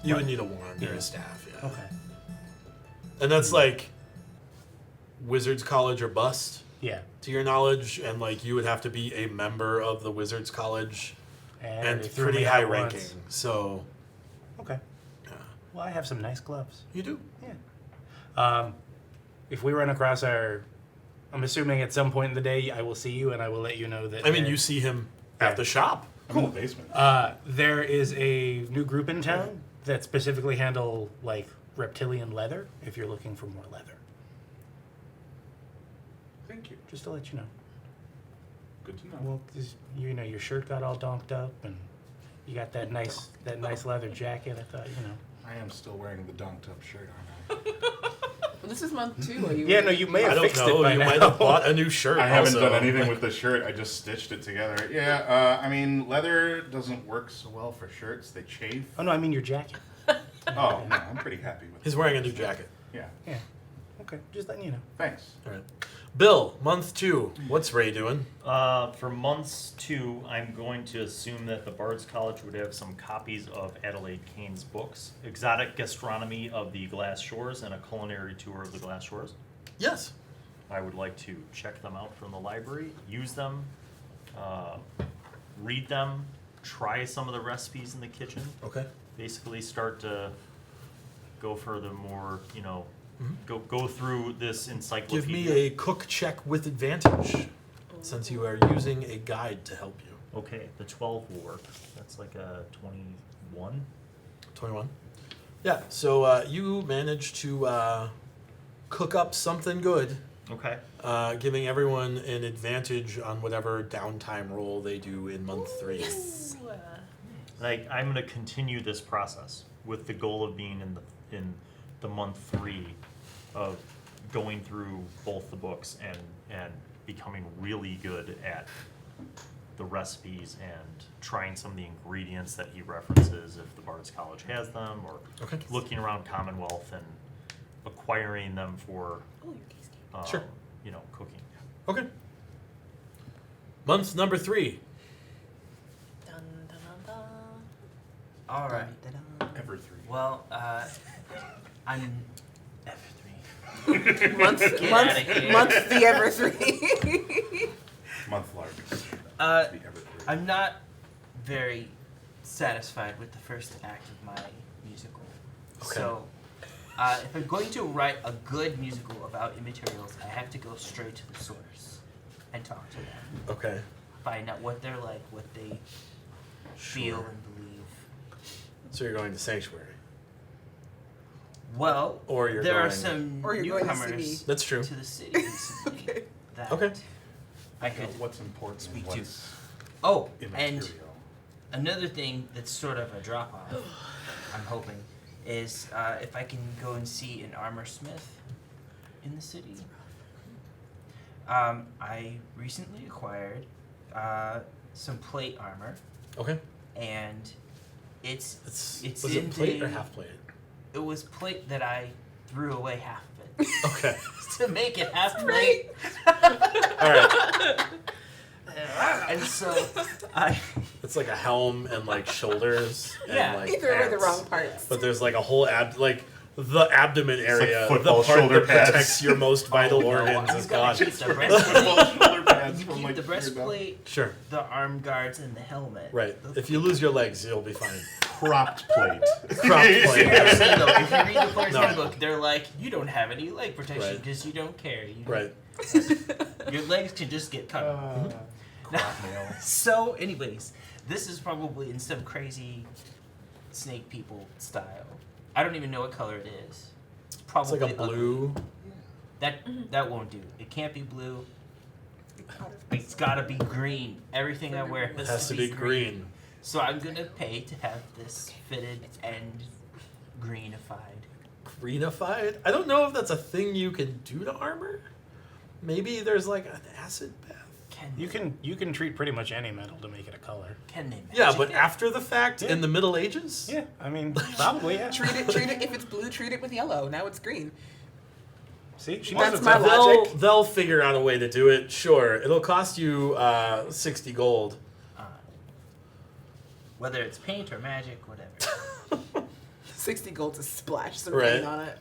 You would need a wand or a staff, yeah. Okay. And that's like Wizards College or bust, Yeah. to your knowledge, and like you would have to be a member of the Wizards College and they threw pretty me high out ranking. once. So, Okay. yeah. Well, I have some nice gloves. You do. Yeah. If we run across I'm assuming at some point in the day I will see you and I will let you know that. I mean, you see him at the shop. I'm in the basement. There is a new group in town that specifically handle like reptilian leather. If you're looking for more leather, Thank you. just to let you know. Good to know. Well, 'cause, you know, your shirt got all donked up and you got that nice leather jacket. I thought, you know. I am still wearing the donked up shirt, aren't I? Well, this is month 2. Are you? Yeah, no, you may I have don't fixed it know. by You now. might have bought a new shirt. I haven't also. done anything with the shirt. I just stitched it together. Yeah, I mean, leather doesn't work so well for shirts. They chafe. Oh no, I mean your jacket. Oh, no, I'm pretty happy with it. He's wearing a new jacket. Yeah, Yeah. Okay, just letting you know. thanks. All right. Bill, month 2. What's Ray doing? For months 2, I'm going to assume that the Bards College would have some copies of Adelaide Kane's books, Exotic Gastronomy of the Glass Shores and a Culinary Tour of the Glass Shores. Yes. I would like to check them out from the library, use them, read them, try some of the recipes in the kitchen. Okay. Basically start to go for the more, go through this encyclopedia. Give me a cook check with advantage, since you are using a guide to help you. Okay, the 12 will work. That's like a 21. 21. Yeah, so you managed to cook up something good, Okay. giving everyone an advantage on whatever downtime roll they do in month 3. Like, I'm going to continue this process with the goal of being in the month 3 of going through both the books and becoming really good at the recipes and trying some of the ingredients that he references if the Bards College has them, or Okay. looking around Commonwealth and acquiring them for Sure. cooking. Okay. Month number 3. Dun, dun, dun, dun. All right. Ever 3. Well, I'm ever 3. month outta here. month the ever 3. Month large. Uh, The ever 3. I'm not very satisfied with the first act of my musical. Okay. So, if I'm going to write a good musical about immaterials, I have to go straight to the source and talk to them. Okay. Find out what they're like, what they feel Sure. and believe. So you're going to Sanctuary. Well, Or you're there are going- some Or you're going to see newcomers That's true. to the city recently Okay. that Okay. I could What's important speak and to. what's Oh, and immaterial. another thing that's sort of a drop off, I'm hoping, is if I can go and see an armor smith in the city. I recently acquired some plate armor, Okay. and it's Was in it plate or the- half plate? it was plate that I threw away half of it Okay. to make it half plate. All right. And so I It's like a helm and like shoulders and Yeah. like You threw away the pants. wrong parts. But there's like a whole the abdomen area, the football part shoulder that pads. protects your most vital organs you is gotta gone. keep the breastplate. Shoulder pads You from, keep like, the here down. breastplate, Sure. the arm guards, and the helmet. Right. If you lose your legs, you'll be fine. Cropped plate. Cropped plate. Seriously though, if you read the player's No. handbook, they're like, you don't have any leg protection Right. because you don't care. You Right. Your legs can just get cut. Crop nail. So, anyways, this is probably in some crazy snake people style. I don't even know what color it is. It's It's probably like a blue. ugly. That won't do. It can't be blue. It's gotta be green. Everything I wear It has to be green. So I'm gonna pay to have this fitted and greenified. Greenified? I don't know if that's a thing you can do to armor. Maybe there's like an acid bath. You can treat pretty much any metal to make it a color. Can they magic Yeah, but it? after the fact, in the Middle Ages? Yeah, I mean, probably, yeah. treat it. If it's blue, treat it with yellow. Now it's green. See, she That's knows my what's up. logic. They'll figure out a way to do it. Sure, it'll cost you 60 gold. Whether it's paint or magic, whatever. 60 gold to splash some Right. paint on it.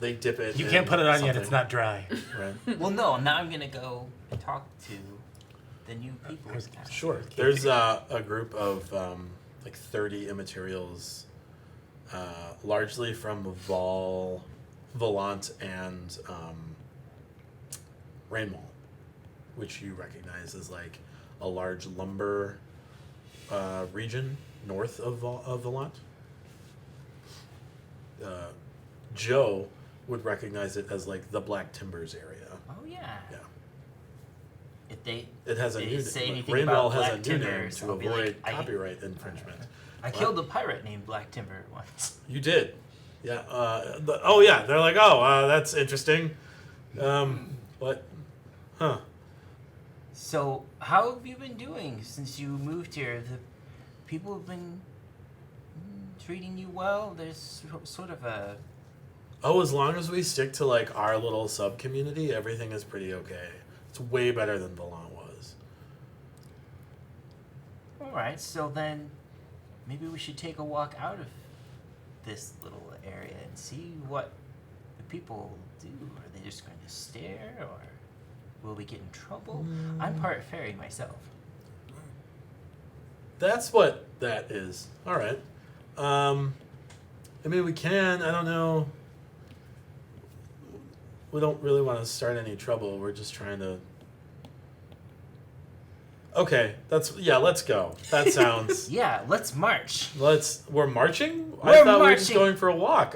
They dip it. You in can't put it on yet. something. It's not dry. Right. Well, no. Now I'm gonna go talk to the new people. Sure. There's a group of like 30 immaterials, largely from Volant and Rainwall, which you recognize as like a large lumber region north of Volant. Joe would recognize it as like the Black Timbers area. Oh yeah. Yeah. If they It has a They new say name. anything Rainwall about has a Black new name Timbers, to I'll be avoid like, copyright infringement. I killed a pirate named Black Timber once. You did. Yeah. Yeah. They're like, that's interesting. What? Huh. So how have you been doing since you moved here? The people have been treating you well. There's sort of a Oh, as long as we stick to like our little sub community, everything is pretty okay. It's way better than Volant was. all right. So then, maybe we should take a walk out of this little area and see what the people do. Are they just going to stare, or will we get in trouble? I'm part fairy myself. That's what that is. All right. I mean, we can. I don't know. We don't really want to start any trouble. We're just trying to. Okay, let's go. That sounds. Yeah, let's march. We're marching? I We're thought we were just marching. going for a walk.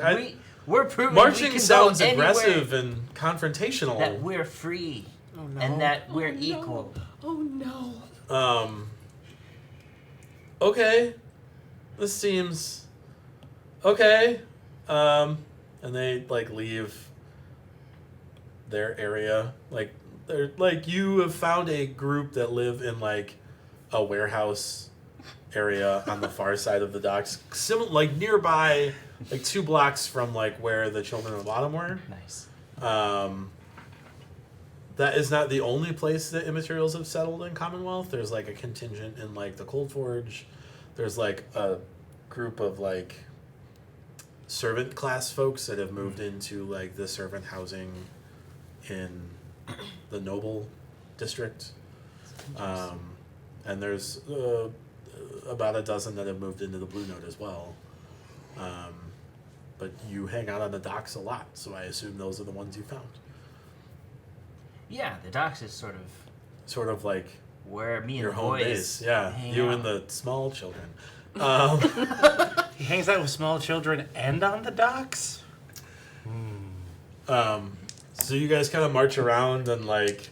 We're proving Marching we can sounds go anywhere, aggressive and confrontational. that we're free Oh no. and that we're Oh, equal. No. Oh no. Okay. This seems okay. And they like leave their area. Like they're like you have found a group that live in like a warehouse area on the far side of the docks. Like nearby, like 2 blocks from like where the children of Autumn were. Nice. That is not the only place that immaterials have settled in Commonwealth. There's like a contingent in like the Cold Forge. There's like a group of like servant class folks that have moved into like the servant housing in the Noble district. And there's about a dozen that have moved into the Blue Note as well. But you hang out on the docks a lot, so I assume those are the ones you found. Yeah, the docks is sort of like where me and your the home boys base. Yeah, hang you out. and the small children. He hangs out with small children and on the docks? So you guys kind of march around and like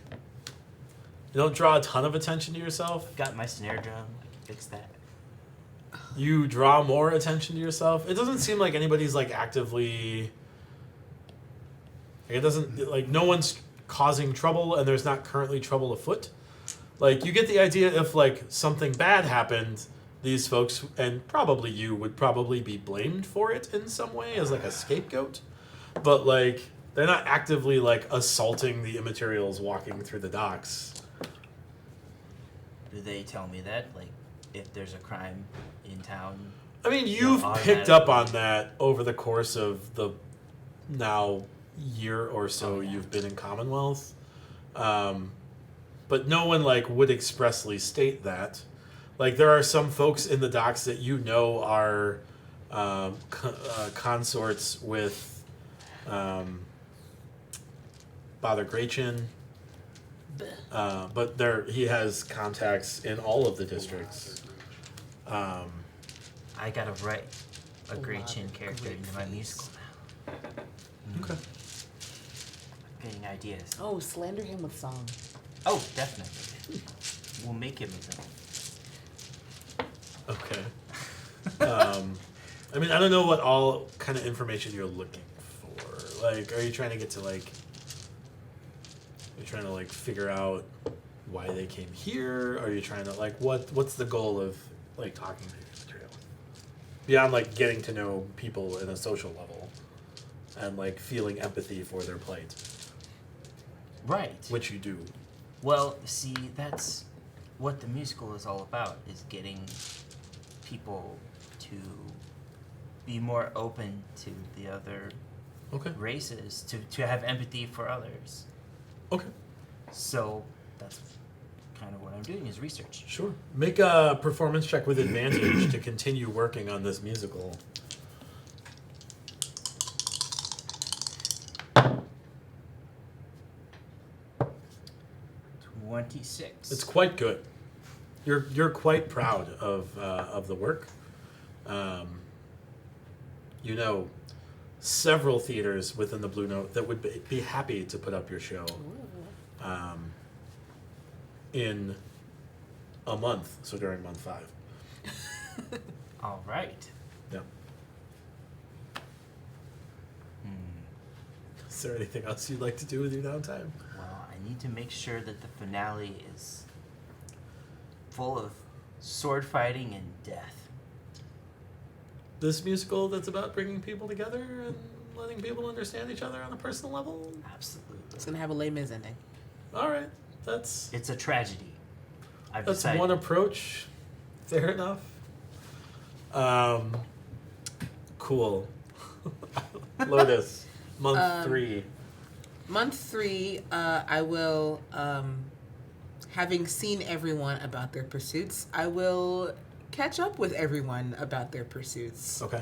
you don't draw a ton of attention to yourself. Got my snare drum. Fix that. You draw more attention to yourself. It doesn't seem like anybody's like actively. Like, it doesn't like no one's causing trouble, and there's not currently trouble afoot. Like you get the idea if like something bad happened, these folks and probably you would probably be blamed for it in some way as like a scapegoat. But like they're not actively like assaulting the immaterials walking through the docks. Do they tell me that? Like, if there's a crime in town? I mean, you've picked up on that over the course of the now year or so you've been in Commonwealth. But no one like would expressly state that. Like there are some folks in the docks that you know are consorts with Father Grachin. But he has contacts in all of the districts. I gotta write a great chin character into my musical now. Okay. I'm getting ideas. Oh, slander him with song. Oh, definitely. We'll make him his own. Okay. I mean, I don't know what all kind of information you're looking for. Like, are you trying to get to like? You're trying to like figure out why they came here? Are you trying to like what's the goal of like talking to these materials? Beyond like getting to know people in a social level and like feeling empathy for their plight, Right. which you do. Well, see, that's what the musical is all about, is getting people to be more open to the other Okay. races, to have empathy for others. Okay. So that's kind of what I'm doing is research. Sure. Make a performance check with advantage to continue working on this musical. 26. It's quite good. You're quite proud of the work. You know, several theaters within the Blue Note that would be happy to put up your show in a month, so during month 5. All right. Yeah. Is there anything else you'd like to do with your downtime? Well, I need to make sure that the finale is full of sword fighting and death. This musical that's about bringing people together and letting people understand each other on a personal level? Absolutely. It's gonna have a Les Mis ending. All right. That's It's a tragedy. I've That's decided. one approach. Fair enough. Cool. Lotus, month 3. Month 3, I will, having seen everyone about their pursuits, I will catch up with everyone about their pursuits. Okay.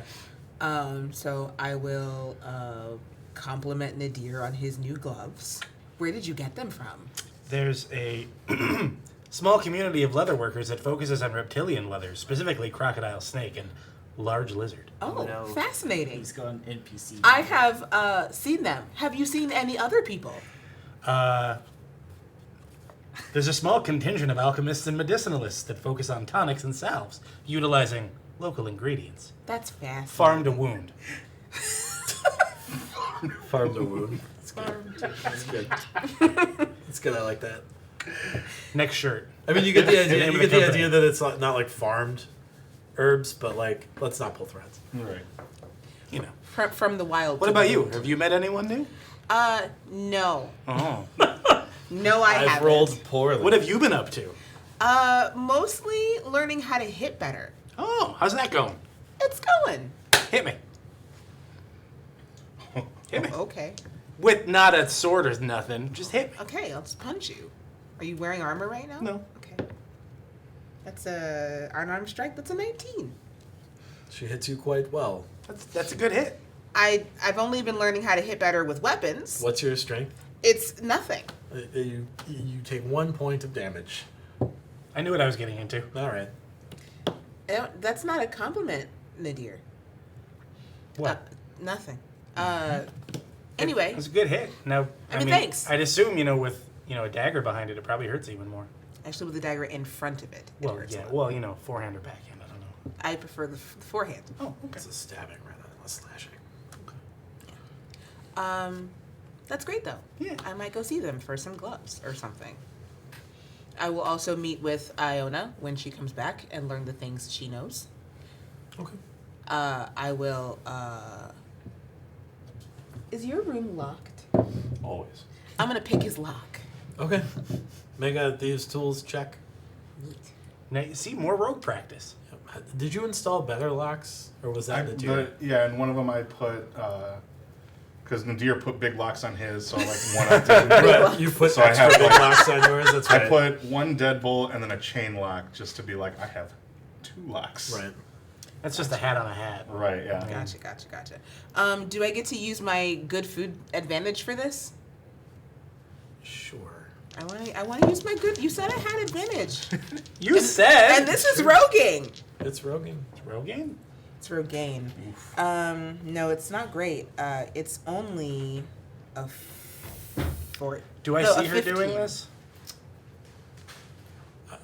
So I will compliment Nadir on his new gloves. Where did you get them from? There's a small community of leather workers that focuses on reptilian leather, specifically crocodile, snake, and large lizard. Oh, no. fascinating. He's gone NPC. I have seen them. Have you seen any other people? There's a small contingent of alchemists and medicinalists that focus on tonics and salves, utilizing local ingredients. That's fascinating. Farm to wound. Farm to wound. It's good. It's good. I like that. Next shirt. I mean, you get the idea. Name You of get the the company. idea that it's not like farmed herbs, but like let's not pull threads. Right. You know. From the wild. What to about the you? wild. Have you met anyone new? No. Oh. No, I I've haven't. rolled poorly. What have you been up to? Mostly learning how to hit better. Oh, how's that going? It's going. Hit me. Hit me. Okay. With not a sword or nothing. Just hit me. Okay, I'll just punch you. Are you wearing armor right now? No. Okay. That's a unarmed strike. That's a 19. She hits you quite well. That's a good hit. I've only been learning how to hit better with weapons. What's your strength? It's nothing. You take 1 point of damage. I knew what I was getting into. All right. That's not a compliment, Nadir. What? Nothing. Anyway, It was a good hit. Now, I mean, thanks. I'd assume, with a dagger behind it, it probably hurts even more. actually, with the dagger in front of it, it Well, hurts a yeah. lot. Well, forehand or backhand. I don't know. I prefer the forehand. Oh, okay. It's a stabbing rather than a slashing. That's great though. Yeah. I might go see them for some gloves or something. I will also meet with Iona when she comes back and learn the things she knows. Okay. I will. Is your room locked? Always. I'm gonna pick his lock. Okay. Make a thieves' tools check. Now, you see, more rogue practice. Did you install better locks, or was that the dude? Yeah, and one of them I put, because Nadir put big locks on his, so I one up to Right, you put So I extra have, big like- locks on yours. That's I right. put one deadbolt and then a chain lock just to be like, I have 2 locks. Right. That's just a hat on a hat. Right, yeah. Gotcha. Do I get to use my good food advantage for this? Sure. I want to use my good. You said I had advantage. You said. And this is roguing. It's Rogan. Rogaine? It's Rogaine. No, it's not great. It's only a 4. Do I no, see a her 15. doing this?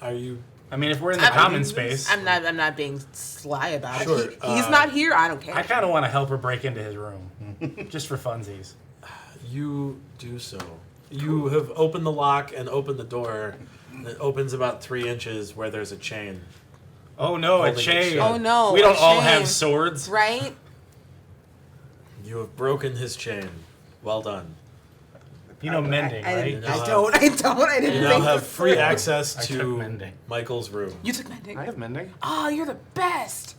Are you? I mean, if we're in the I'm- common space, I'm not being sly about Sure, it. He's not here. I don't care. I kind of want to help her break into his room, just for funsies. You do so. You have opened the lock and opened the door. It opens about 3 inches where there's a chain. Oh no, a Holding it chain! shut. Oh no! We don't a all shame. have swords. Right? You have broken his chain. Well done. You know mending, I right? didn't. You now I don't. I didn't You now think have this free through. access I took to mending. Michael's room. You took mending. I have mending. Oh, you're the best.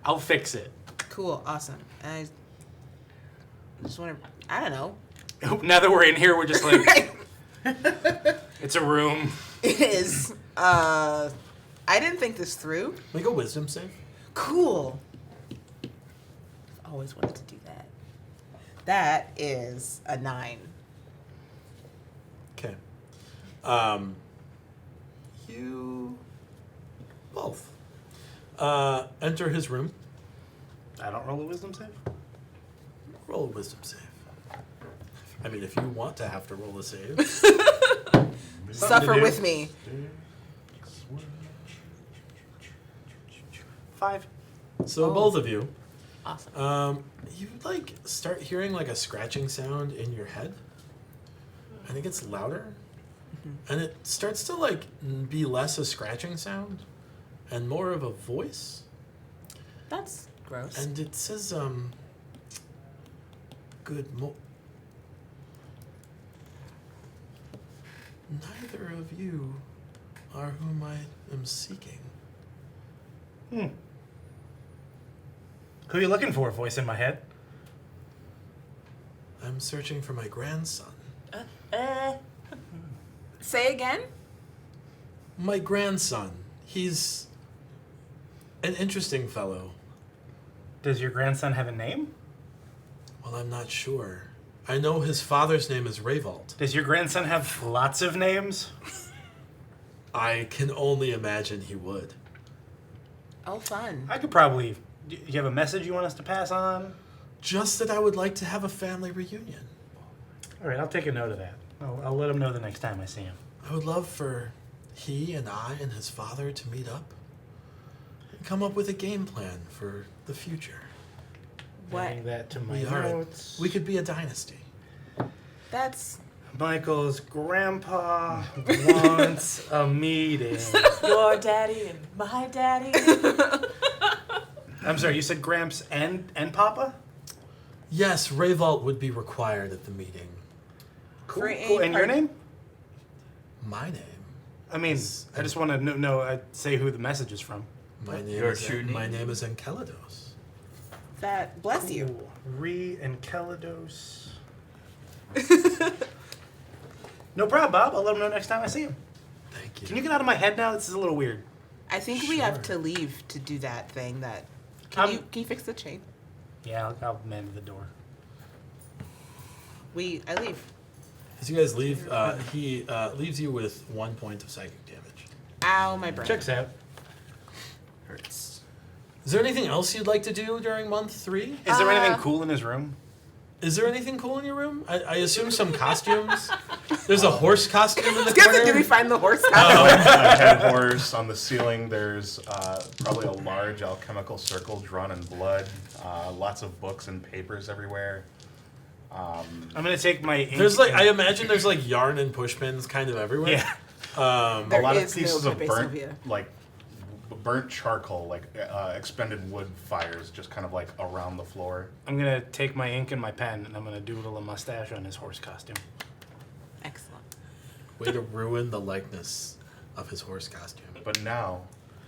I'll fix it. Cool. Awesome. I just want to. I don't know. Now that we're in here, we're just like, it's a room. It is. I didn't think this through. Make a wisdom save. Cool. I've always wanted to do that. That is a 9. Okay. You both enter his room. I don't roll a wisdom save. Roll a wisdom save. I mean, if you want to have to roll a save. Suffer to do. with me. 5. So Oh. both of you, Awesome. you like start hearing like a scratching sound in your head, and it gets louder, and it starts to like be less a scratching sound, and more of a voice, That's gross. and it says good mo. Neither of you are whom I am seeking. Who are you looking for? Voice in my head. I'm searching for my grandson. Say again? My grandson. He's an interesting fellow. Does your grandson have a name? Well, I'm not sure. I know his father's name is Rayvault. Does your grandson have lots of names? I can only imagine he would. Oh, fun. I could probably. Do you have a message you want us to pass on? Just that I would like to have a family reunion. All right, I'll take a note of that. I'll let him know the next time I see him. I would love for he and I and his father to meet up and come up with a game plan for the future. What? Adding that to my We are. notes. We could be a dynasty. That's Michael's grandpa wants a meeting. Your daddy and my daddy. I'm sorry, you said Gramps and Papa? Yes, Rayvault would be required at the meeting. Cool, For a cool. And your party. name? My name. I mean, I just want to know say who the message is from. My name Your is true my name? name is Encelados. that. Bless you. Cool. Enceladus. No problem, Bob. I'll let him know next time I see him. Thank you. Can you get out of my head now? This is a little weird. I think we have Sure. to leave to do that thing. That Um, can you fix the chain? Yeah, I'll mend the door. I leave. As you guys leave, he leaves you with 1 point of psychic damage. Ow, my brain. Checks out. Hurts. Is there anything else you'd like to do during month 3? Is there anything cool in his room? Is there anything cool in your room? I assume some costumes. There's a horse costume in the Guess corner. did we find the horse? A head horse on the ceiling. There's probably a large alchemical circle drawn in blood. Lots of books and papers everywhere. I'm gonna take my ink. There's like I imagine there's like yarn and pushpins kind of everywhere. Yeah. A There lot of is no pieces of Pepe burnt, Sylvia. like burnt charcoal, like expended wood fires, just kind of like around the floor. I'm gonna take my ink and my pen and I'm gonna doodle a mustache on his horse costume. Excellent. Way to ruin the likeness of his horse costume. But now,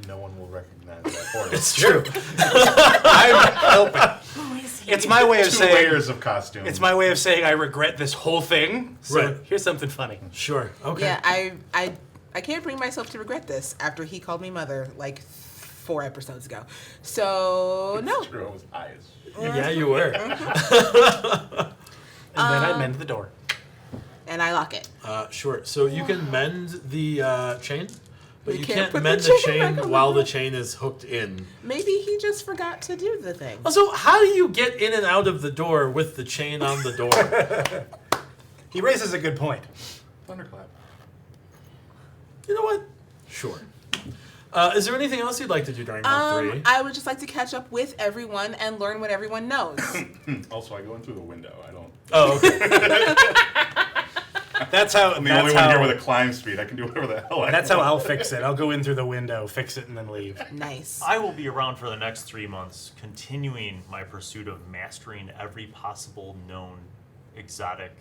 no one will recognize that horse. It's true. I'm helping. Who is he? It's my way of Two saying. layers of costume. It's my way of saying I regret this whole thing. So Right. here's something funny. Sure. Okay. Yeah, I can't bring myself to regret this after he called me mother like 4 episodes ago. So no. It's true, it was eyes. Yeah, you were. And then I mend the door. And I lock it. Sure. So you can mend the chain, but We you can't can't put mend the the chain back chain on the while the door. chain is hooked in. Maybe he just forgot to do the thing. Also, how do you get in and out of the door with the chain on the door? He raises a good point. Thunderclap. You know what? Sure. Is there anything else you'd like to do during month 3? I would just like to catch up with everyone and learn what everyone knows. Also, I go in through the window. I don't. Oh, okay. That's how. I'm the that's only one how, here with a climb speed. I can do whatever the hell I That's how want. I'll fix it. I'll go in through the window, fix it, and then leave. Nice. I will be around for the next 3 months, continuing my pursuit of mastering every possible known exotic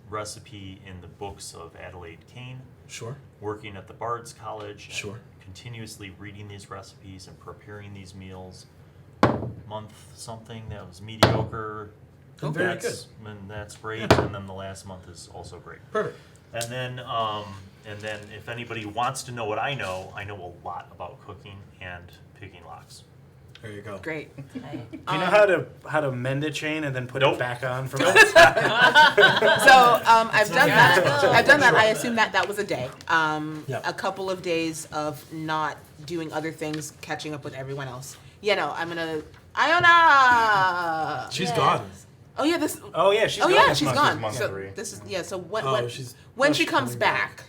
recipe in the books of Adelaide Kane, Sure. working at the Bards College, and Sure. continuously reading these recipes and preparing these meals, month something that was mediocre. Oh, very And that's great. And then the last month is also great. Perfect. And then if anybody wants to know what I know a lot about cooking and picking locks. There you go. Great. Do you know how to mend a chain and then put Nope. it back on from So I've done that. I've done that. I assume that was a day. Yep. A couple of days of not doing other things, catching up with everyone else. Yeah, no, I'm gonna. Iona. She's gone. Oh yeah, this. Oh yeah, she's Oh gone yeah, this she's month. gone. month So 3. this is So when Oh, when she she's comes coming back.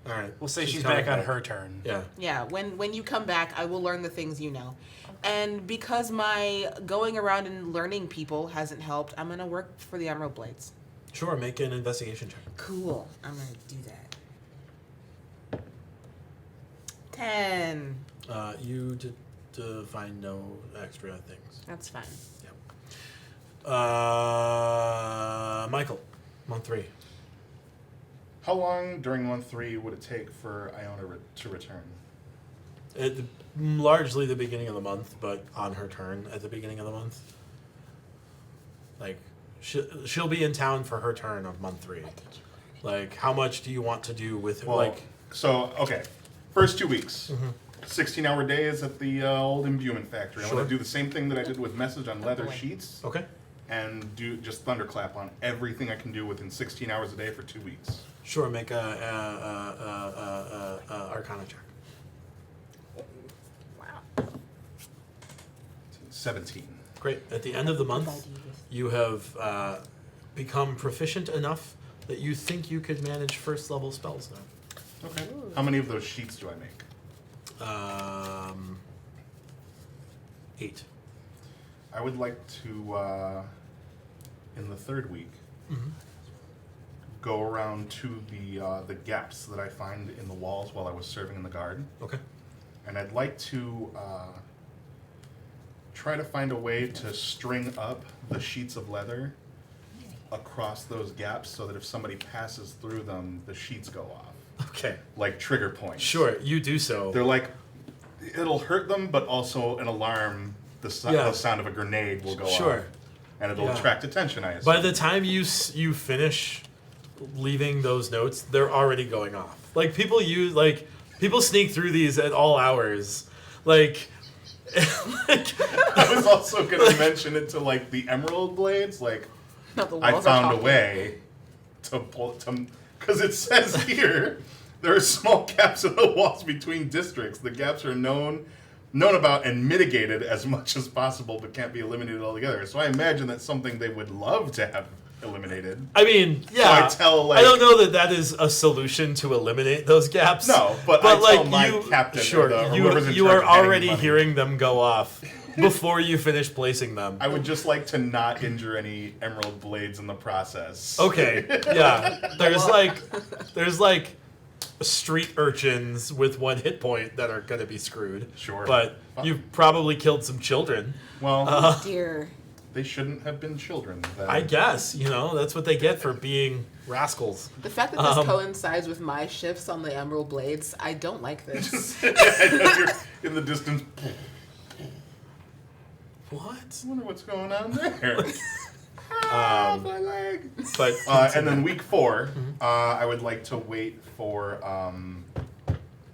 All right. We'll say she's coming back on her turn. Yeah. Yeah, when you come back, I will learn the things you know. And because my going around and learning people hasn't helped, I'm gonna work for the Emerald Blades. Sure. Make an investigation check. Cool. I'm gonna do that. 10. You find no extra things. That's fine. Michael, month 3. How long during month 3 would it take for Iona to return? Largely the beginning of the month, but on her turn at the beginning of the month. Like, she'll be in town for her turn of month 3. Like, how much do you want to do with Well, like? okay. First 2 weeks. 16-hour days at the old imbuement factory. I Sure. want to do the same thing that I did with message on leather sheets, Okay. and do just thunderclap on everything I can do within 16 hours a day for 2 weeks. Sure. Make a Arcana check. Wow. 17. Great. At the end of the month, you have become proficient enough that you think you could manage first level spells now. Okay. How many of those sheets do I make? 8. I would like to, in the 3rd week, go around to the gaps that I find in the walls while I was serving in the guard, Okay. and I'd like to try to find a way to string up the sheets of leather across those gaps so that if somebody passes through them, the sheets go off, Okay. like trigger points. Sure. You do so. They're like, it'll hurt them, but also an alarm. The sound of a grenade will go Sure. off, and it'll Yeah. attract attention. I assume. By the time you finish leaving those notes, they're already going off. Like people sneak through these at all hours. Like I was also going to mention it to like the emerald blades. Like No, the I walls are found a talking. way to pull because it says here there are small gaps in the walls between districts. The gaps are known about and mitigated as much as possible, but can't be eliminated altogether. So I imagine that's something they would love to have eliminated. I mean, yeah. So I don't know that is a solution to eliminate those gaps. No, but I tell my captain Sure, or whoever's in you charge are of handing already money. hearing them go off before you finish placing them. I would just like to not injure any emerald blades in the process. Okay, yeah. There's like street urchins with 1 hit point that are gonna be screwed. Sure. But you've probably killed some children. Well, Dear. they shouldn't have been children. Then. I guess, that's what they get for being rascals. The fact that this coincides with my shifts on the Emerald Blades, I don't like this. I know you're in the distance. What? I wonder what's going on there. My leg. But And then week 4, I would like to wait for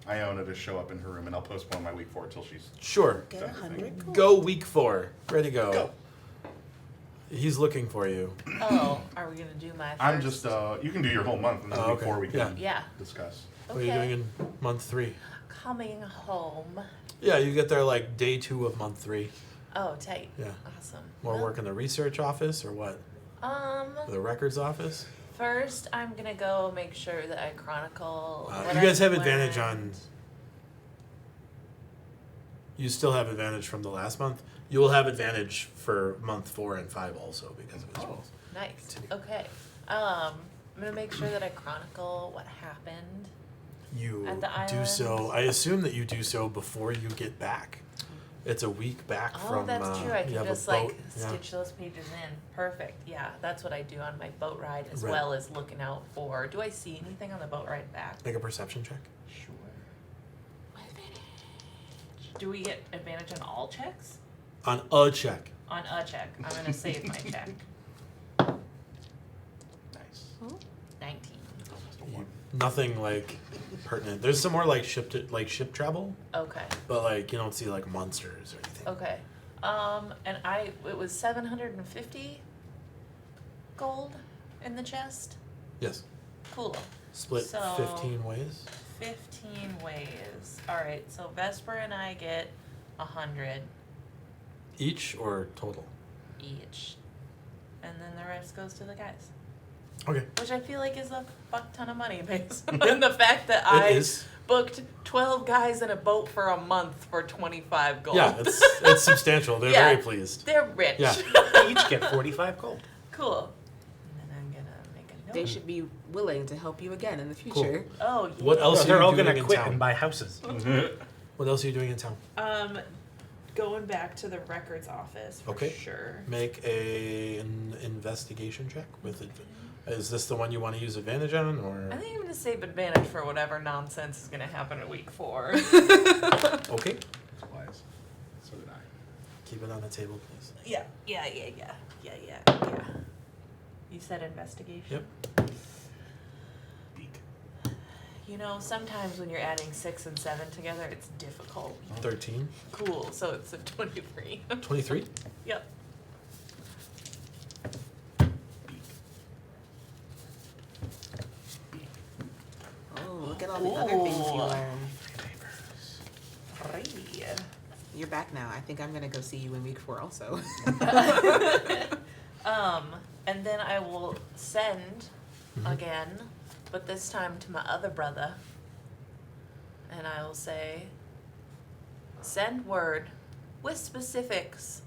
Iona to show up in her room, and I'll postpone my week 4 till she's sure. Get 100. Go week 4. Ready to go. Go. He's looking for you. Oh, are we gonna do my first? I'm just, you can do your whole month, and then Oh, week okay. 4 we can Yeah. discuss. What are you doing in month 3? Coming home. Yeah, you get there like day 2 of month 3. Oh, tight. Yeah. Awesome. More Well, work in the research office or what? Or the records office? First, I'm gonna go make sure that I chronicle. what You guys I've have advantage learned. on. You still have advantage from the last month. You will have advantage for month 4 and 5 also because of his rolls. Nice. Continue. Okay. I'm gonna make sure that I chronicle what happened. You At the do so. island? I assume that you do so before you get back. It's a week back Oh, from. that's true. I you can have a just boat. Yeah. stitch those pages in. Perfect. Yeah, that's what I do on my boat ride as Right. well as looking out for. Do I see anything on the boat ride back? Make a perception check. Sure. Do we get advantage on all checks? On a check. On a check. I'm gonna save my check. Nice. 19. Nothing like pertinent. There's some more like ship travel, Okay. but like you don't see like monsters or anything. Okay. And it was 750 gold in the chest. Yes. Cool. Split So- 15 ways. 15 ways. All right. So Vesper and I get 100 Each or total? each, and then the rest goes to the guys. Okay. Which I feel like is a fuck ton of money based on the fact that I It is. booked 12 guys in a boat for a month for 25 gold. Yeah, it's substantial. They're Yeah. very pleased. They're rich. Yeah. Each get 45 gold. Cool. And then I'm gonna make a note. They should be willing to help you again in the future. Oh, yeah. What else So are they're you all doing gonna in quit town? and buy houses. What else are you doing in town? Going back to the records office for Okay. sure. Make an investigation check with it. Is this the one you want to use advantage on, or I think I'm gonna save advantage for whatever nonsense is gonna happen in week 4. okay? Wise. So did I. Keep it on the table, please. Yeah. You said investigation? Yep. Beak. You know, sometimes when you're adding 6 and 7 together, it's difficult. 13, Cool, so it's a 23. 23. Yep. Oh, look at all the other things you Ooh. learn. 3. You're back now. I think I'm gonna go see you in week 4 also. And then I will send again, but this time to my other brother. And I will say, send word with specifics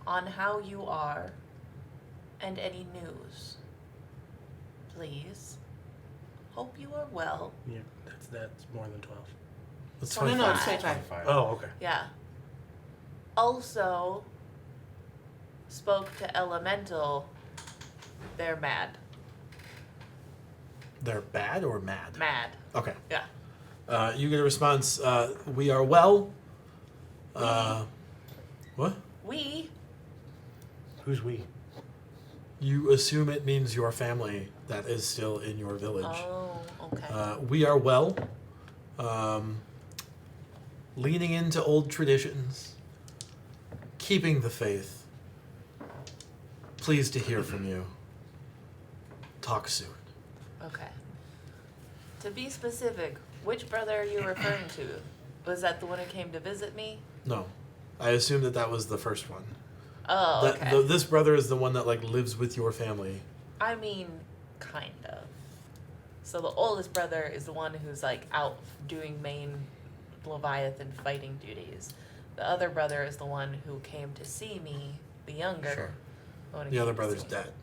on how you are and any news. Please. Hope you are well. Yeah, that's more than 12. That's Oh, no, 25. it's 25. 25. Oh, okay. Yeah. Also, spoke to Elemental. They're mad. They're bad or mad? Mad. Okay. Yeah. You get a response. We are well. What? We. Who's we? You assume it means your family that is still in your village. Oh, okay. We are well. Leaning into old traditions. Keeping the faith. Pleased to hear from you. Talk soon. Okay. To be specific, which brother are you referring to? Was that the one who came to visit me? No. I assume that was the first one. Oh, That- okay. this brother is the one that like lives with your family. I mean, kind of. So the oldest brother is the one who's like out doing main Leviathan fighting duties. The other brother is the one who came to see me, the younger. Sure. one who The other came to brother's see me. dead.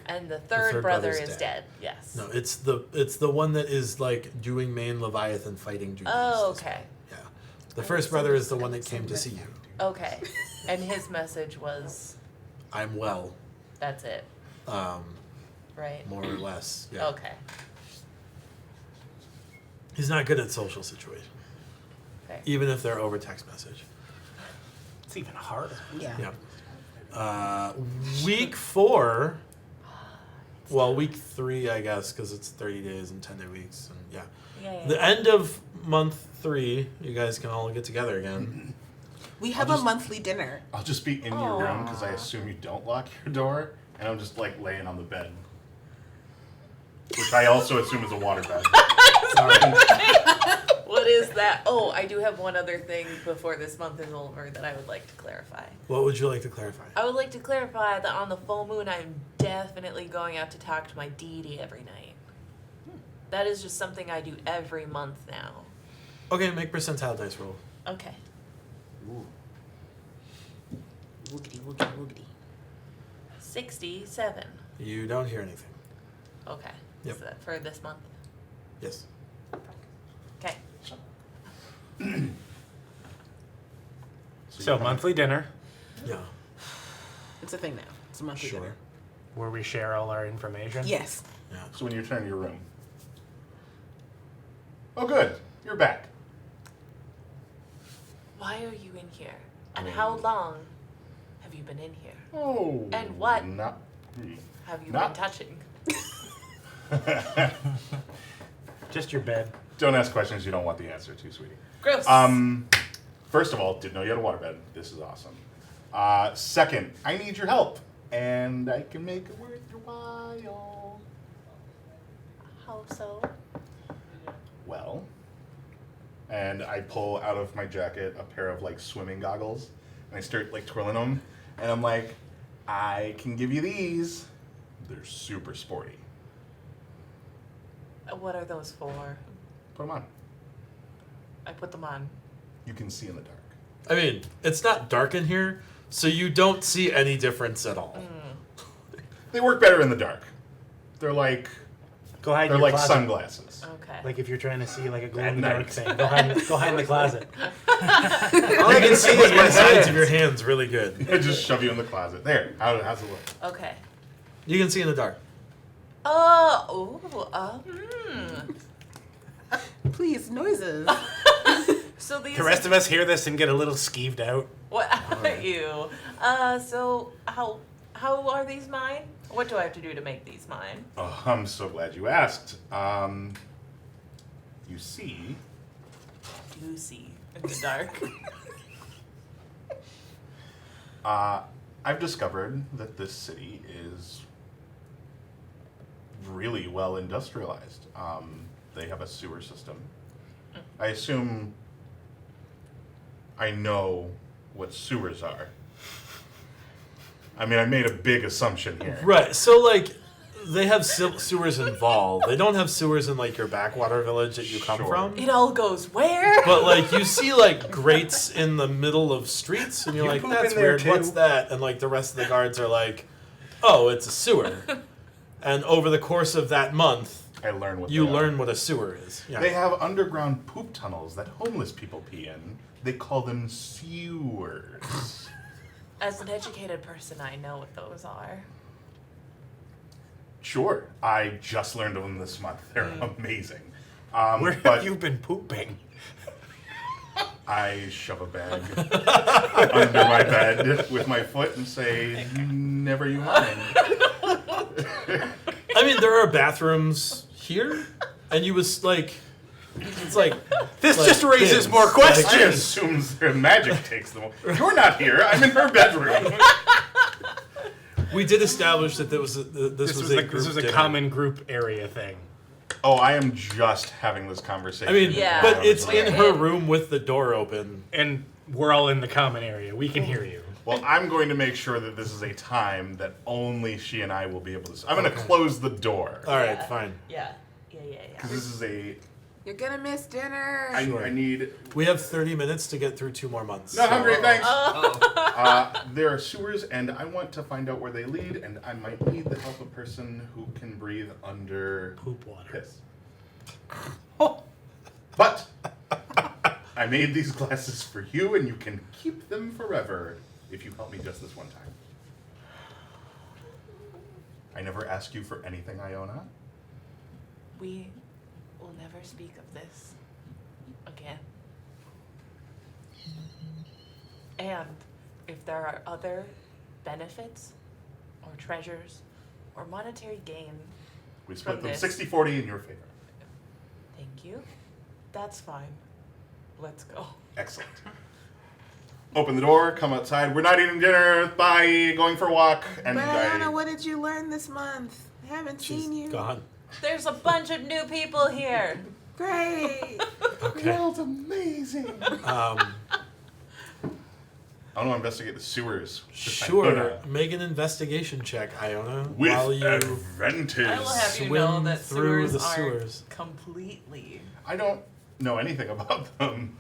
And the third brother brother's is dead. dead. Yes. No, it's the one that is like doing main Leviathan fighting duties. Oh, this okay. one. Yeah. The first brother is the one that came to see you. Okay. And his message was, I'm well, that's it, um, right? more or less. Yeah. Okay. He's not good at social situations, Okay. even if they're over text message. It's even harder. Yeah. Yeah. Week 4. Well, week 3, I guess, because it's 30 days and 10-day weeks, and yeah. Yeah. The end of month 3, you guys can all get together again. We have just- a monthly dinner. I'll just be in your room because I assume you don't lock your door, and I'm just like laying on the bed, which I also assume is a water bed. What is that? Oh, I do have one other thing before this month is over that I would like to clarify. What would you like to clarify? I would like to clarify that on the full moon, I'm definitely going out to talk to my deity every night. That is just something I do every month now. Okay, make percentile dice roll. Okay. Woogity, woogity, woogity. 67. You don't hear anything. Okay. Yep. Is that for this month? Yes. Okay. So you're monthly dinner Yeah. It's a thing now. It's a monthly Sure. dinner. where we share all our information. Yes. Yeah. So when you return to your room. Oh, good. You're back. Why are you in here? And how long have you been in here? Oh. And what? Not. Have you Not- been touching? Just your bed. Don't ask questions you don't want the answer to, sweetie. Gross. First of all, didn't know you had a waterbed. This is awesome. Second, I need your help, and I can make it worth your while. How so? Well, and I pull out of my jacket a pair of like swimming goggles, and I start like twirling them, and I'm like, I can give you these. They're super sporty. What are those for? Put them on. I put them on. You can see in the dark. I mean, it's not dark in here, so you don't see any difference at all. They work better in the dark. They're like Go hide in they're your like closet. sunglasses. Okay. Like if you're trying to see like a glow At in the dark night. thing. Go hide in the closet. All you can see is the sides of your hands really good. I just shove you in the closet. There. How's it look? Okay. You can see in the dark. Please, noises. So these. The rest of us hear this and get a little skeeved out. What are you? So how are these mine? What do I have to do to make these mine? Oh, I'm so glad you asked. You see, You see in the dark. I've discovered that this city is really well industrialized. They have a sewer system. I assume I know what sewers are. I mean, I made a big assumption here. Right. So, like, they have sewers involved. They don't have sewers in, like, your backwater village that you come Sure. from. It all goes where? But, like, you see, like, grates in the middle of streets, and you're You like, poop that's in there, weird. too. What's that? And, like, the rest of the guards are like, oh, it's a sewer. And over the course of that month, I learn what you they are. learn what a sewer is. Yeah. They have underground poop tunnels that homeless people pee in. They call them sewers. As an educated person, I know what those are. Sure, I just learned of them this month. They're amazing. Where but have you been pooping? I shove a bag under my bed with my foot and say, "Never you mind." I mean, there are bathrooms here, and you was like, it's like This like just raises bins. more Like, I questions. assume their magic takes them. You're not here. I'm in her bedroom. we did establish that this was a group This was a dinner. common group area thing. Oh, I am just having this conversation. I mean, Yeah. but it's We're in her in. room with the door open. And we're all in the common area. We can hear you. Well, I'm going to make sure that this is a time that only she and I will be able to. I'm going to close the door All right, Yeah. fine. Yeah. because this is a. You're gonna miss dinner. I need. We have 30 minutes to get through 2 more months. Not hungry, thanks. Oh. There are sewers, and I want to find out where they lead, and I might need the help of a person who can breathe under Poop water. piss. But I made these glasses for you, and you can keep them forever if you help me just this one time. I never ask you for anything, Iona. We will never speak of this again. And if there are other benefits or treasures or monetary gain, We split From them this. 60-40 in your favor. thank you. That's fine. Let's go. Excellent. Open the door, come outside. We're not eating dinner. Bye. Going for a walk. And But Iona, what did you learn this month? I haven't She's seen you. gone. There's a bunch of new people here. Great. Okay. World's amazing. Um, I want to investigate the sewers. sure. Iona. Make an investigation check, Iona, With while you advantage. I will have you swim know that through sewers the aren't sewers. completely. I don't know anything about them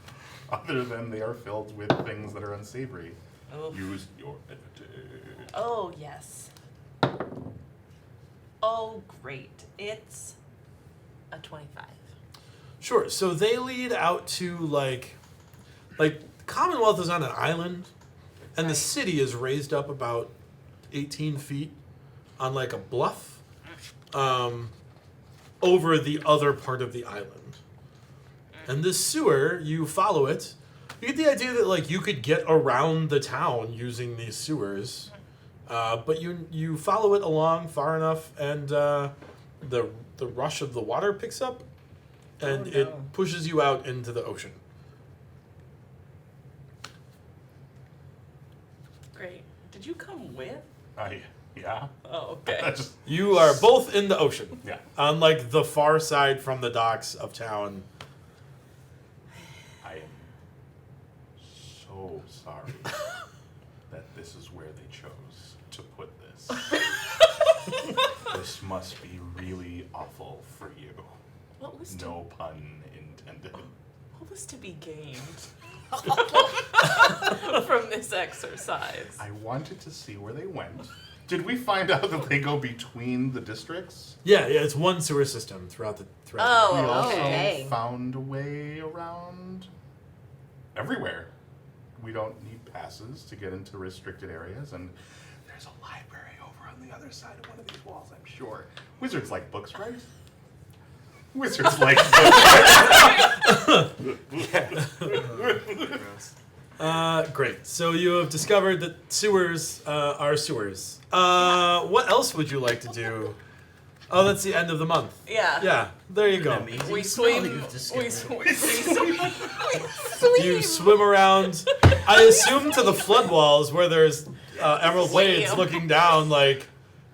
other than they are filled with things that are unsavory. Oof. Use your advantage. Oh, yes. Oh, great. It's a 25. Sure. So they lead out to like Commonwealth is on an island, and the Right. city is raised up about 18 feet on like a bluff over the other part of the island. And this sewer, you follow it You get the idea that like you could get around the town using these sewers, but you follow it along far enough, and the rush of the water picks up, and it pushes you out into the ocean. Great. Did you come with? Yeah. Oh, okay. I just, You are both in the ocean, yeah. on like the far side from the docks of town. I am so sorry that this is where they chose to put this. This must be really awful for you. What was No pun intended. what was to be gained from this exercise? I wanted to see where they went. Did we find out that they go between the districts? Yeah, it's one sewer system throughout the. We Oh, also okay. found a way around everywhere. We don't need passes to get into restricted areas, and there's a library over on the other side of one of these walls, I'm sure. Wizards like books, right? Wizards like books. Great. So you have discovered that sewers are sewers. What else would you like to do? Oh, that's the end of the month. Yeah. Yeah, there you go. Amazing We spell swim. you've We discovered. swim. You swim around, I assume, to the flood walls where there's emerald blades Swim. looking down like,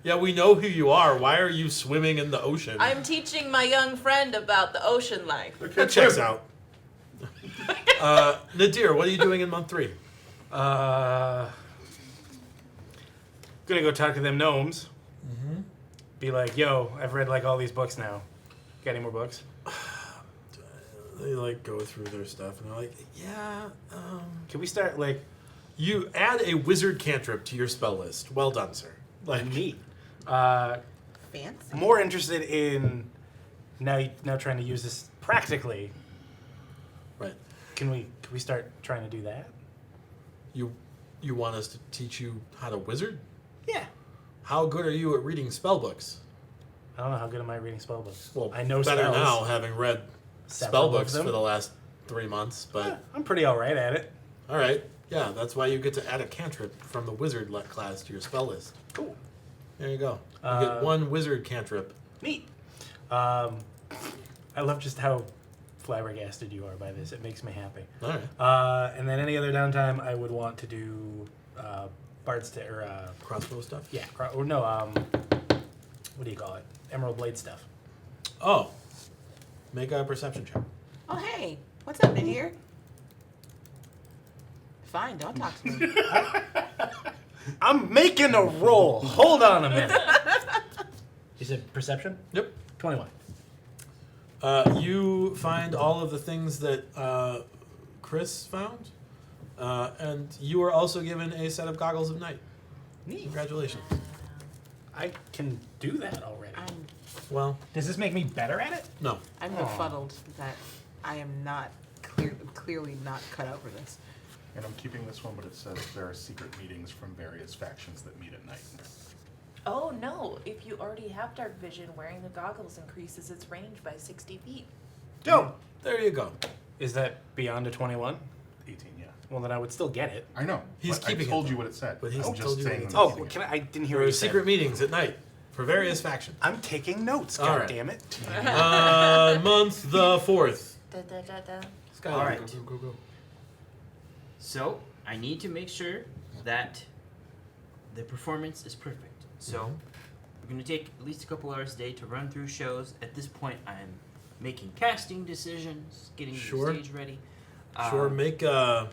yeah, we know who you are. Why are you swimming in the ocean? I'm teaching my young friend about the ocean life. That checks out. Nadir, what are you doing in month 3? Gonna go talk to them gnomes. Mm-hmm. Be like, yo, I've read like all these books now. Got any more books? They like go through their stuff and they're like, yeah, Can we start like you add a wizard cantrip to your spell list. Well done, sir. Like, neat? Fancy. More interested in now trying to use this practically. right. Can we start trying to do that? You want us to teach you how to wizard? Yeah. How good are you at reading spell books? I don't know how good am I at reading spell books. Well, I know better spells. now, having read Several spell of books them. for the last 3 months. But Yeah, I'm pretty all right at it. all right, yeah, that's why you get to add a cantrip from the wizard class to your spell list. Cool. There you go. You get one wizard cantrip. Neat. I love just how flabbergasted you are by this. It makes me happy. All right. And then any other downtime, I would want to do Bards Tale or Crossbow stuff. yeah, what do you call it? Emerald Blade stuff. Oh, make a perception check. Oh, hey. What's up, Nadir? Fine, don't talk to me. I'm making a roll. Hold on a minute. You said perception? Yep. 21. You find all of the things that Chris found, and you are also given a set of goggles of night. Neat. Congratulations. I can do that already. Well, Does this make me better at it? no. I'm befuddled that I am not clearly not cut out for this. And I'm keeping this one, but it says there are secret meetings from various factions that meet at night. Oh no! If you already have dark vision, wearing the goggles increases its range by 60 feet. Dope. There you go. Is that beyond a 21? 18, yeah. Well, then I would still get it. I know. He's but keeping I it, told you though. what it said. But he's I'm told just you saying. what it I'm said. Oh, using it. I didn't hear There what are you said. secret meetings at night for various factions. I'm taking notes, All right. goddammit. Month the 4th. Da, da, da, da. Skylar, All right. go. So I need to make sure that the performance is perfect. So we're going to take at least a couple hours a day to run through shows. At this point, I'm making casting decisions, getting Sure. the stage ready. Sure, make a...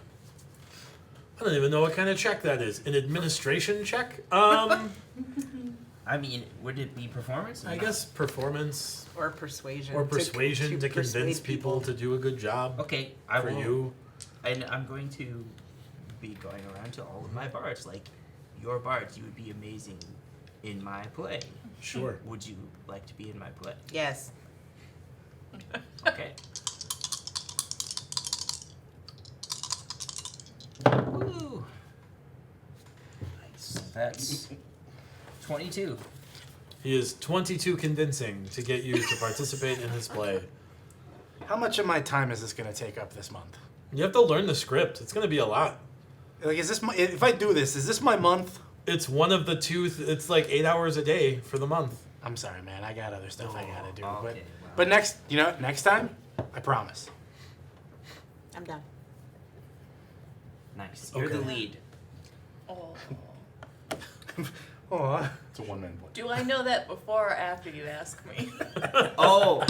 I don't even know what kind of check that is. An administration check? I mean, would it be performance? I guess performance Or persuasion. or persuasion to persuade convince people to do a good job Okay, I for will. you. And I'm going to be going around to all of my bards. Like, your bards, you would be amazing in my play. Sure. Would you like to be in my play? Yes. Okay. Woo! Nice. That's 22. He is 22 convincing to get you to participate in his play. How much of my time is this going to take up this month? You have to learn the script. It's going to be a lot. Like, is this if I do this, is this my month? It's one of the two. It's like 8 hours a day for the month. I'm sorry, man. I got other stuff I gotta do. Okay, But next, next time, I promise. I'm down. Nice. You're the Okay. lead. Oh. Aw. It's a one-man play. Do I know that before or after you ask me? Oh.